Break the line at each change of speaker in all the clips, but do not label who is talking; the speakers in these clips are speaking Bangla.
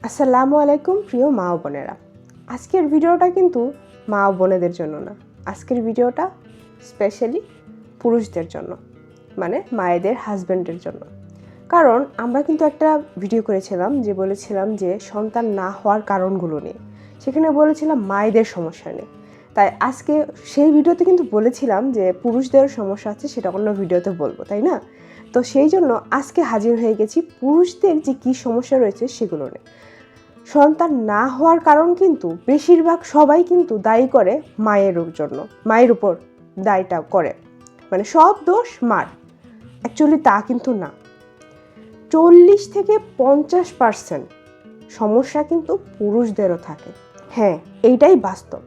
আসসালামু আলাইকুম প্রিয় মা ও বোনেরা। আজকের ভিডিওটা কিন্তু মা ও বোনেদের জন্য না, আজকের ভিডিওটা স্পেশালি পুরুষদের জন্য, মানে মায়েদের হাজব্যান্ডের জন্য। কারণ আমরা কিন্তু একটা ভিডিও করেছিলাম যে বলেছিলাম যে সন্তান না হওয়ার কারণগুলো নিয়ে, সেখানে বলেছিলাম মায়েদের সমস্যা নিয়ে। তাই আজকে সেই ভিডিওতে কিন্তু বলেছিলাম যে পুরুষদের সমস্যা আছে, সেটা অন্য ভিডিওতে বলবো, তাই না? তো সেই জন্য আজকে হাজির হয়ে গেছি পুরুষদের যে কী সমস্যা রয়েছে সেগুলো নিয়ে। সন্তান না হওয়ার কারণ কিন্তু বেশিরভাগ সবাই কিন্তু দায়ী করে মায়ের জন্য, মায়ের উপর দায়টা করে, মানে সব দোষ মার। অ্যাকচুয়ালি তা কিন্তু না। 40-50% সমস্যা কিন্তু পুরুষদেরও থাকে। হ্যাঁ, এইটাই বাস্তব।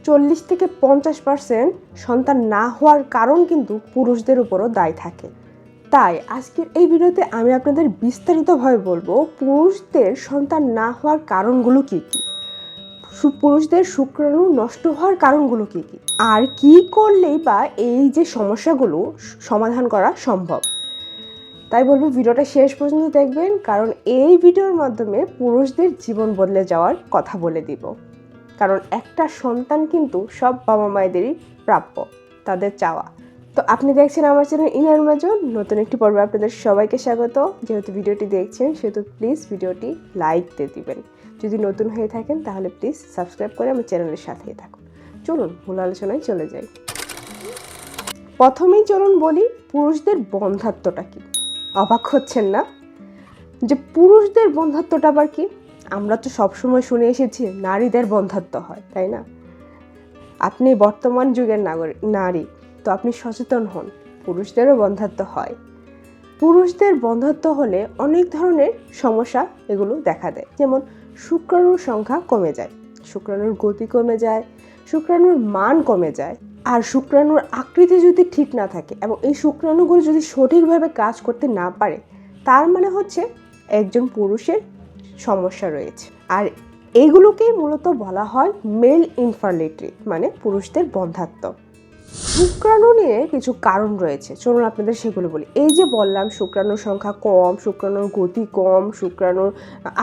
40-50% সন্তান না হওয়ার কারণ কিন্তু পুরুষদের উপরও দায় থাকে। তাই আজকের এই ভিডিওতে আমি আপনাদের বিস্তারিতভাবে বলবো পুরুষদের সন্তান না হওয়ার কারণগুলো কী কী, পুরুষদের শুক্রাণু নষ্ট হওয়ার কারণগুলো কী কী, আর কি করলেই বা এই যে সমস্যাগুলো সমাধান করা সম্ভব। তাই বলবো ভিডিওটা শেষ পর্যন্ত দেখবেন, কারণ এই ভিডিওর মাধ্যমে পুরুষদের জীবন বদলে যাওয়ার কথা বলে দিব। কারণ একটা সন্তান কিন্তু সব বাবা মায়েদেরই প্রাপ্য, তাদের চাওয়া। তো আপনি দেখছেন আমার চ্যানেল ইনার মাজন, নতুন একটি পর্বে আপনাদের সবাইকে স্বাগত। যেহেতু ভিডিওটি দেখছেন সেহেতু প্লিজ ভিডিওটি লাইক দিয়ে দিবেন। যদি নতুন হয়ে থাকেন তাহলে প্লিজ সাবস্ক্রাইব করে আমার চ্যানেলের সাথেই থাকুন। চলুন মূল আলোচনায় চলে যাই। প্রথমেই চলুন বলি পুরুষদের বন্ধাত্বটা কি। অবাক হচ্ছেন না যে পুরুষদের বন্ধাত্বটা আবার কি? আমরা তো সবসময় শুনে এসেছি নারীদের বন্ধাত্ব হয়, তাই না? আপনি বর্তমান যুগের নারী, তো আপনি সচেতন হন, পুরুষদেরও বন্ধাত্ব হয়। পুরুষদের বন্ধাত্ব হলে অনেক ধরনের সমস্যা এগুলো দেখা দেয়। যেমন শুক্রাণুর সংখ্যা কমে যায়, শুক্রাণুর গতি কমে যায়, শুক্রাণুর মান কমে যায়। আর শুক্রাণুর আকৃতি যদি ঠিক না থাকে এবং এই শুক্রাণুগুলো যদি সঠিকভাবে কাজ করতে না পারে, তার মানে হচ্ছে একজন পুরুষের সমস্যা রয়েছে। আর এইগুলোকেই মূলত বলা হয় মেল ইনফার্টিলিটি, মানে পুরুষদের বন্ধাত্ব। শুক্রাণু নিয়ে কিছু কারণ রয়েছে, চলুন আপনাদের সেগুলো বলি। এই যে বললাম শুক্রাণুর সংখ্যা কম, শুক্রাণুর গতি কম, শুক্রাণুর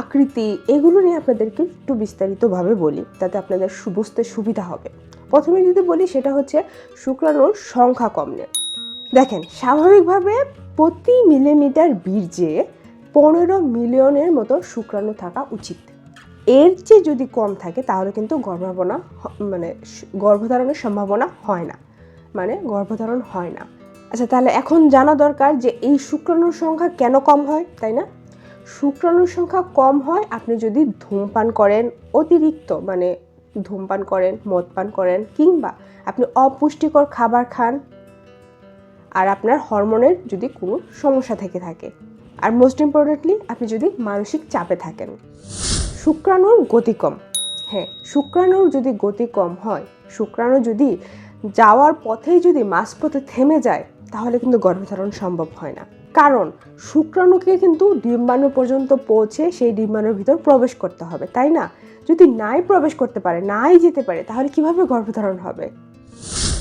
আকৃতি, এগুলো নিয়ে আপনাদেরকে একটু বিস্তারিতভাবে বলি, তাতে আপনাদের বুঝতে সুবিধা হবে। প্রথমে যদি বলি সেটা হচ্ছে শুক্রাণুর সংখ্যা কম নিয়ে। দেখেন, স্বাভাবিকভাবে প্রতি মিলিমিটার বীর্যে 15 মিলিয়নের মতো শুক্রাণু থাকা উচিত। এর চেয়ে যদি কম থাকে তাহলে কিন্তু গর্ভধারণের সম্ভাবনা হয় না, মানে গর্ভধারণ হয় না। আচ্ছা, তাহলে এখন জানা দরকার যে এই শুক্রাণুর সংখ্যা কেন কম হয়, তাই না? শুক্রাণুর সংখ্যা কম হয় আপনি যদি ধূমপান করেন, অতিরিক্ত মানে ধূমপান করেন, মদ পান করেন, কিংবা আপনি অপুষ্টিকর খাবার খান, আর আপনার হরমোনের যদি কোনো সমস্যা থেকে থাকে, আর মোস্ট ইম্পর্টেন্টলি আপনি যদি মানসিক চাপে থাকেন। শুক্রাণুর গতি কম। হ্যাঁ, শুক্রাণুর যদি গতি কম হয়, শুক্রাণু যদি যাওয়ার পথেই যদি মাঝপথে থেমে যায়, তাহলে কিন্তু গর্ভধারণ সম্ভব হয় না। কারণ শুক্রাণুকে কিন্তু ডিম্বাণু পর্যন্ত পৌঁছে সেই ডিম্বাণুর ভিতর প্রবেশ করতে হবে, তাই না? যদি নাই প্রবেশ করতে পারে, নাই যেতে পারে, তাহলে কিভাবে গর্ভধারণ হবে?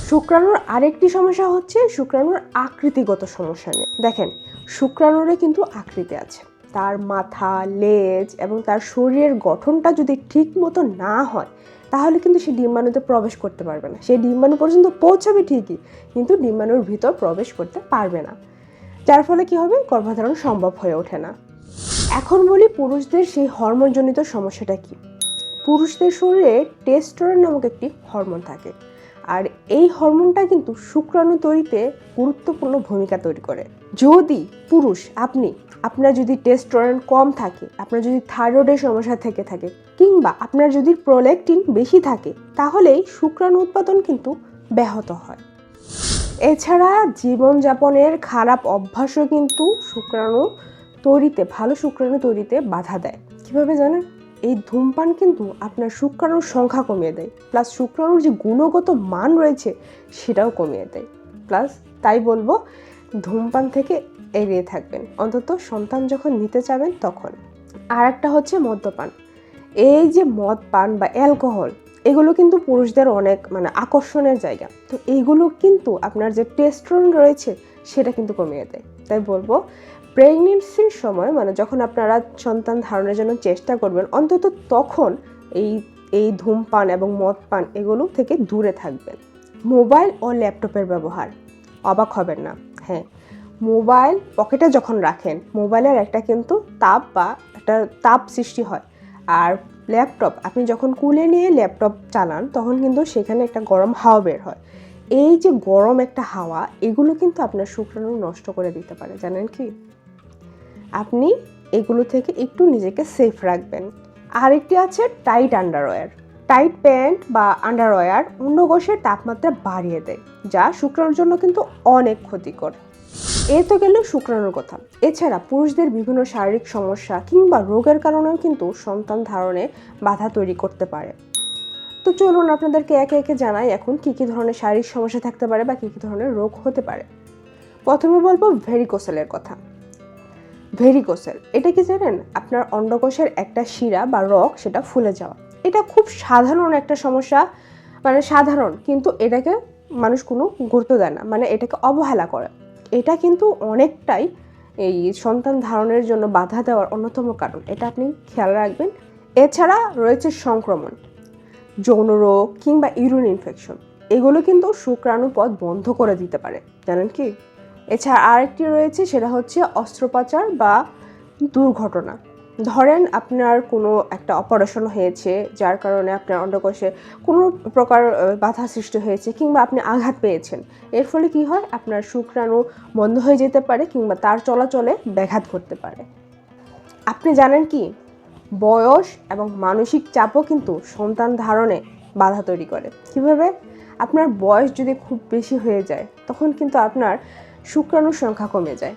শুক্রাণুর আরেকটি সমস্যা হচ্ছে শুক্রাণুর আকৃতিগত সমস্যা নিয়ে। দেখেন, শুক্রাণুরে কিন্তু আকৃতি আছে, তার মাথা, লেজ এবং তার শরীরের গঠনটা যদি ঠিক মতো না হয়, তাহলে কিন্তু সে ডিম্বাণুতে প্রবেশ করতে পারবে না। সেই ডিম্বাণু পর্যন্ত পৌঁছাবে ঠিকই, কিন্তু ডিম্বাণুর ভিতর প্রবেশ করতে পারবে না, যার ফলে কি হবে? গর্ভধারণ সম্ভব হয়ে ওঠে না। এখন বলি পুরুষদের সেই হরমোনজনিত সমস্যাটা কি। পুরুষদের শরীরে টেস্টোস্টেরন নামক একটি হরমোন থাকে, আর এই হরমোনটা কিন্তু শুক্রাণু তৈরিতে গুরুত্বপূর্ণ ভূমিকা তৈরি করে। যদি আপনার যদি টেস্টোস্টেরন কম থাকে, আপনার যদি থাইরয়েডের সমস্যা থেকে থাকে, কিংবা আপনার যদি প্রোল্যাক্টিন বেশি থাকে, তাহলেই শুক্রাণু উৎপাদন কিন্তু ব্যাহত হয়। এছাড়া জীবনযাপনের খারাপ অভ্যাসও কিন্তু ভালো শুক্রাণু তৈরিতে বাধা দেয়। কিভাবে জানেন? এই ধূমপান কিন্তু আপনার শুক্রাণুর সংখ্যা কমিয়ে দেয়, প্লাস শুক্রাণুর যে গুণগত মান রয়েছে সেটাও কমিয়ে দেয়। প্লাস তাই বলবো ধূমপান থেকে এড়িয়ে থাকবেন, অন্তত সন্তান যখন নিতে চাবেন তখন। আর একটা হচ্ছে মদ্যপান। এই যে মদ পান বা অ্যালকোহল, এগুলো কিন্তু পুরুষদের অনেক আকর্ষণের জায়গা। তো এইগুলো কিন্তু আপনার যে টেস্টোস্টেরন রয়েছে সেটা কিন্তু কমিয়ে দেয়। তাই বলবো প্রেগনেন্সির সময় মানে যখন আপনারা সন্তান ধারণের জন্য চেষ্টা করবেন, অন্তত তখন এই ধূমপান এবং মদ পান এগুলো থেকে দূরে থাকবেন। মোবাইল ও ল্যাপটপের ব্যবহার, অবাক হবেন না, হ্যাঁ, মোবাইল পকেটে যখন রাখেন মোবাইলের একটা কিন্তু তাপ সৃষ্টি হয়। আর ল্যাপটপ আপনি যখন কুলে নিয়ে ল্যাপটপ চালান তখন কিন্তু সেখানে একটা গরম হাওয়া বের হয়। এই যে গরম একটা হাওয়া, এগুলো কিন্তু আপনার শুক্রাণু নষ্ট করে দিতে পারে, জানেন কি? আপনি এগুলো থেকে একটু নিজেকে সেফ রাখবেন। আরেকটি আছে টাইট আন্ডারওয়্যার। টাইট প্যান্ট বা আন্ডারওয়্যার অন্ডকোষের তাপমাত্রা বাড়িয়ে দেয়, যা শুক্রাণুর জন্য কিন্তু অনেক ক্ষতিকর। এ তো গেল শুক্রাণুর কথা। এছাড়া পুরুষদের বিভিন্ন শারীরিক সমস্যা কিংবা রোগের কারণেও কিন্তু সন্তান ধারণে বাধা তৈরি করতে পারে। তো চলুন আপনাদেরকে একে একে জানাই এখন কী কী ধরনের শারীরিক সমস্যা থাকতে পারে বা কী কী ধরনের রোগ হতে পারে। প্রথমে বলবো ভেরিকোসেলের কথা। ভেরিকোসেল এটা কি জানেন? আপনার অন্ডকোষের একটা শিরা বা রগ সেটা ফুলে যাওয়া। এটা খুব সাধারণ একটা সমস্যা, মানে সাধারণ, কিন্তু এটাকে মানুষ কোনো গুরুত্ব দেয় না, মানে এটাকে অবহেলা করে। এটা কিন্তু অনেকটাই এই সন্তান ধারণের জন্য বাধা দেওয়ার অন্যতম কারণ, এটা আপনি খেয়াল রাখবেন। এছাড়া রয়েছে সংক্রমণ, যৌন রোগ কিংবা ইউরিন ইনফেকশন, এগুলো কিন্তু শুক্রাণু পথ বন্ধ করে দিতে পারে, জানেন কি? এছাড়া আরেকটি রয়েছে, সেটা হচ্ছে অস্ত্রোপচার বা দুর্ঘটনা। ধরেন আপনার কোনো একটা অপারেশন হয়েছে যার কারণে আপনার অন্ডকোষে কোনো প্রকার বাধা সৃষ্টি হয়েছে কিংবা আপনি আঘাত পেয়েছেন, এর ফলে কি হয়, আপনার শুক্রাণু বন্ধ হয়ে যেতে পারে কিংবা তার চলাচলে ব্যাঘাত ঘটতে পারে। আপনি জানেন কি, বয়স এবং মানসিক চাপও কিন্তু সন্তান ধারণে বাধা তৈরি করে। কিভাবে? আপনার বয়স যদি খুব বেশি হয়ে যায় তখন কিন্তু আপনার শুক্রাণুর সংখ্যা কমে যায়।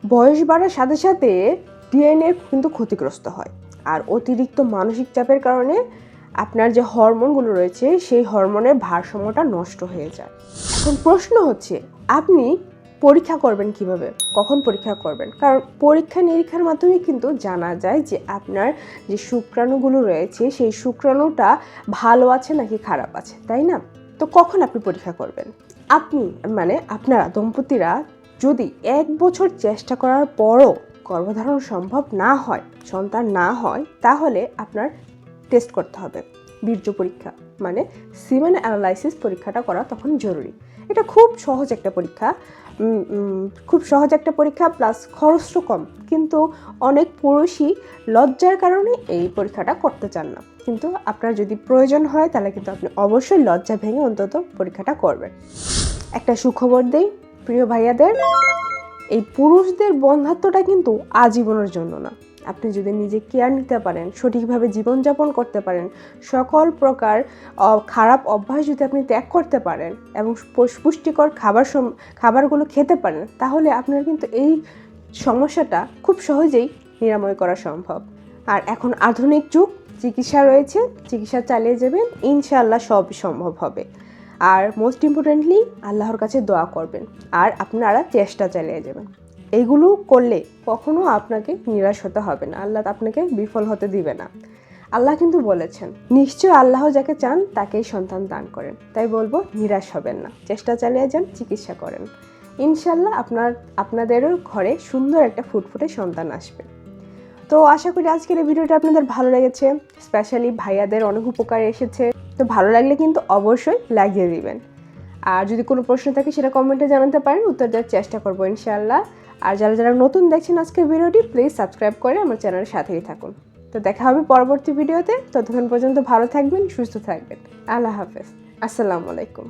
বয়স বাড়ার সাথে সাথে ডিএনএ কিন্তু ক্ষতিগ্রস্ত হয়। আর অতিরিক্ত মানসিক চাপের কারণে আপনার যে হরমোনগুলো রয়েছে সেই হরমোনের ভারসাম্যটা নষ্ট হয়ে যায়। এখন প্রশ্ন হচ্ছে, আপনি পরীক্ষা করবেন কিভাবে, কখন পরীক্ষা করবেন? কারণ পরীক্ষা নিরীক্ষার মাধ্যমে কিন্তু জানা যায় যে আপনার যে শুক্রাণুগুলো রয়েছে সেই শুক্রাণুটা ভালো আছে নাকি খারাপ আছে, তাই না? তো কখন আপনি পরীক্ষা করবেন? আপনি মানে আপনারা দম্পতিরা যদি 1 বছর চেষ্টা করার পরও গর্ভধারণ সম্ভব না হয়, সন্তান না হয়, তাহলে আপনার টেস্ট করতে হবে, বীর্য পরীক্ষা মানে সিমেন অ্যানালাইসিস পরীক্ষাটা করা তখন জরুরি। এটা খুব সহজ একটা পরীক্ষা, প্লাস খরচও কম। কিন্তু অনেক পুরুষই লজ্জার কারণে এই পরীক্ষাটা করতে চান না, কিন্তু আপনার যদি প্রয়োজন হয় তাহলে কিন্তু আপনি অবশ্যই লজ্জা ভেঙে অন্তত পরীক্ষাটা করবেন। একটা সুখবর দেই প্রিয় ভাইয়াদের, এই পুরুষদের বন্ধাত্বটা কিন্তু আজীবনের জন্য না। আপনি যদি নিজে কেয়ার নিতে পারেন, সঠিকভাবে জীবনযাপন করতে পারেন, সকল প্রকার খারাপ অভ্যাস যদি আপনি ত্যাগ করতে পারেন এবং পুষ্টিকর খাবারগুলো খেতে পারেন, তাহলে আপনার কিন্তু এই সমস্যাটা খুব সহজেই নিরাময় করা সম্ভব। আর এখন আধুনিক যুগ, চিকিৎসা রয়েছে, চিকিৎসা চালিয়ে যাবেন, ইনশাআল্লাহ সব সম্ভব হবে। আর মোস্ট ইম্পর্টেন্টলি আল্লাহর কাছে দোয়া করবেন আর আপনারা চেষ্টা চালিয়ে যাবেন। এগুলো করলে কখনো আপনাকে নিরাশ হতে হবে না, আল্লাহ আপনাকে বিফল হতে দিবে না। আল্লাহ কিন্তু বলেছেন, নিশ্চয় আল্লাহ যাকে চান তাকেই সন্তান দান করেন। তাই বলবো, নিরাশ হবেন না, চেষ্টা চালিয়ে যান, চিকিৎসা করেন, ইনশাল্লাহ আপনাদেরও ঘরে সুন্দর একটা ফুটফুটে সন্তান আসবে। তো আশা করি আজকের এই ভিডিওটা আপনাদের ভালো লেগেছে, স্পেশালি ভাইয়াদের অনেক উপকারে এসেছে। তো ভালো লাগলে কিন্তু অবশ্যই লাগিয়ে দিবেন। আর যদি কোনো প্রশ্ন থাকে সেটা কমেন্টে জানাতে পারেন, উত্তর দেওয়ার চেষ্টা করবো ইনশাআল্লাহ। আর যারা নতুন দেখছেন আজকের ভিডিওটি, প্লিজ সাবস্ক্রাইব করে আমার চ্যানেলের সাথেই থাকুন। তো দেখা হবে পরবর্তী ভিডিওতে, ততক্ষণ পর্যন্ত ভালো থাকবেন, সুস্থ থাকবেন। আল্লাহ হাফেজ, আসসালামু আলাইকুম।